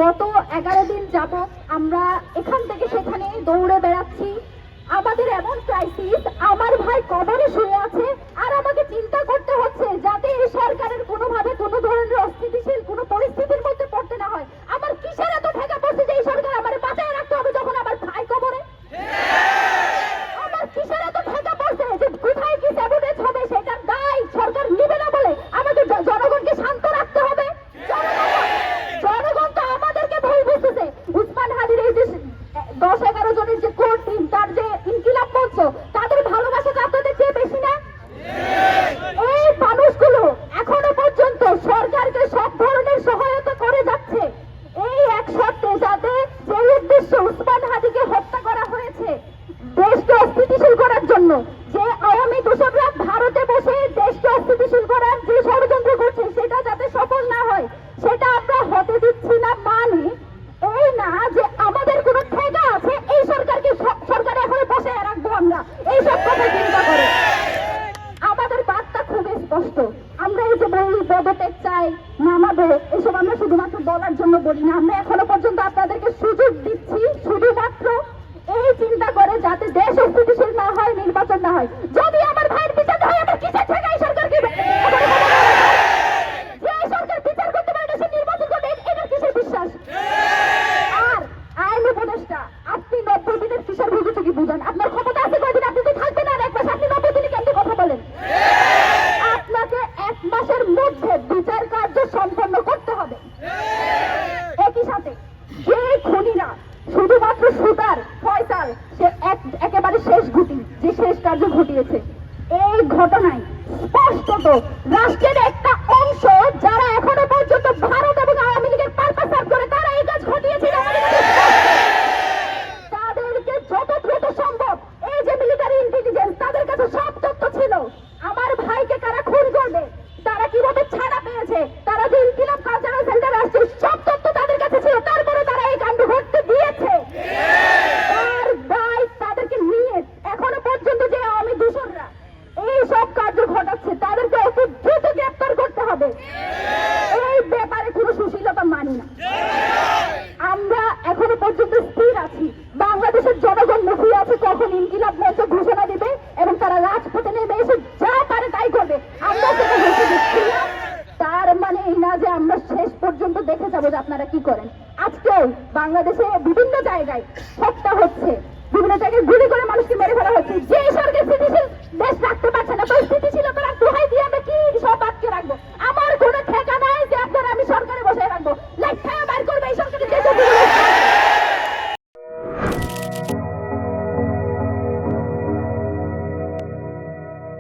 গত 11 দিন যাবৎ আমরা এখান থেকে সেখানে দৌড়ে বেড়াচ্ছি। আমাদের এমন ক্রাইসিস, আমার ভাই কবরে শুয়ে আছে আর আমাকে চিন্তা করতে হচ্ছে যাতে এই সরকারের কোনোভাবে কোনো ধরনের অস্থিতিশীল কোনো পরিস্থিতির মধ্যে পড়তে না হয়। আমার কিসের এত ঠেকা পড়ছে যে এই সরকার আমার বাঁচায় রাখতে হবে যখন আমার ভাই কবরে? আমার কিসের এত ঠেকা পড়ছে যে কোথায় কি স্যাবোটেজ হবে সেটার দায় সরকার নিবে না বলে আমাদের জনগণকে শান্ত রাখতে হবে? জনগণ তো আমাদেরকে ভুল বুঝতেছে। উসমান হাদির এই যে 10-11 জনের যে কোর টিম, তার যে ইনকিলাব মঞ্চ, তাদের ভালোবাসা আপনাদের চেয়ে বেশি না? এই মানুষগুলো এখনো পর্যন্ত সরকারকে সব ধরনের সহায়তা করে যাচ্ছে এই এক শর্তে, যাতে যে উদ্দেশ্য উসমান হাদিকে হত্যা করা হয়েছে দেশকে অস্থিতিশীল করার জন্য, যে আওয়ামী দোসররা ভারতে বসে দেশকে অস্থিতিশীল করার যে ষড়যন্ত্র করছে সেটা যাতে সফল না হয় সেটা আমরা হতে দিচ্ছি না। মানে এই না যে আমাদের কোনো ঠেকা আছে এই সরকারকে সরকার এখনো বসে রাখবো আমরা, এইসব কথা চিন্তা করে। আমাদের বার্তা খুবই স্পষ্ট। আমরা এই যে বলি পদত্যাগ চাই, নামাবে, এসব আমরা শুধুমাত্র বলার জন্য বলি না। আমরা এখনো পর্যন্ত আপনাদেরকে সুযোগ দিচ্ছি শুধুমাত্র এই চিন্তা করে যাতে দেশ অস্থিতিশীল না হয়, নির্বাচন না হয়। যদি আমার ভাইয়ের বিচার হয়, আমার কিসের ঠেকা এই সরকারকে? যে সরকার বিচার করতে পারে না সে নির্বাচন করবে, এটা কিসের বিশ্বাস? আর আইন উপদেষ্টা, আপনি 90 দিনের কিসের ভুগেছে কি বুঝেন? আপনার ক্ষমতা আছে কয়দিন? আপনি তো থাকবেন আর 1 মাস, আপনি 90 দিনে কেমনি কথা বলেন? আপনাকে 1 মাসের মধ্যে বিচার কার্য সম্পন্ন করতে হবে। একই সাথে যে খুনিরা শুধুমাত্র সুতার ফয়সাল, সে একেবারে শেষ ঘটি, যে শেষ কার্য ঘটিয়েছে, এই ঘটনায় স্পষ্টত রাষ্ট্রের একটা অংশ যারা এখনো পর্যন্ত ভারত এবং আওয়ামী লীগের পারপাস সার্ভ করে তারা এই কাজ ঘটিয়েছিল। তাদেরকে যত দ্রুত সম্ভব, এই যে মিলিটারি ইন্টেলিজেন্স, তাদের কাছে সব তথ্য ছিল আমার ভাইকে কারা খুন করবে, তারা কিভাবে ছাড়া পেয়েছে, তারা যে ইনকিলাব কালচারাল সেন্টার আসছে, সব তথ্য তাদের কাছে ছিল। তারপরে তারা এই কাণ্ড ঘটতে দিয়েছে। তার দায় তাদেরকে নিয়ে এখনো পর্যন্ত যে আওয়ামী দূষণরা এই সব কার্য ঘটাচ্ছে তাদেরকে অতি দ্রুত গ্রেপ্তার করতে হবে। এই ব্যাপারে কোনো সুশীলতা মানি না। আমরা এখনো পর্যন্ত স্থির আছি। বাংলাদেশের জনগণ মুখিয়ে আছে কখন ইনকিলাব মঞ্চ ঘোষণা দিবে এবং তারা রাজপথে নেমে এসে যা পারে তাই করবে। আমরা সেটা ঘোষণা দিচ্ছি না, তার মানে এই না যে আমরা শেষ পর্যন্ত দেখে যাবো যে আপনারা কি করেন। আজকেও বাংলাদেশে বিভিন্ন জায়গায় হত্যা হচ্ছে, বিভিন্ন জায়গায়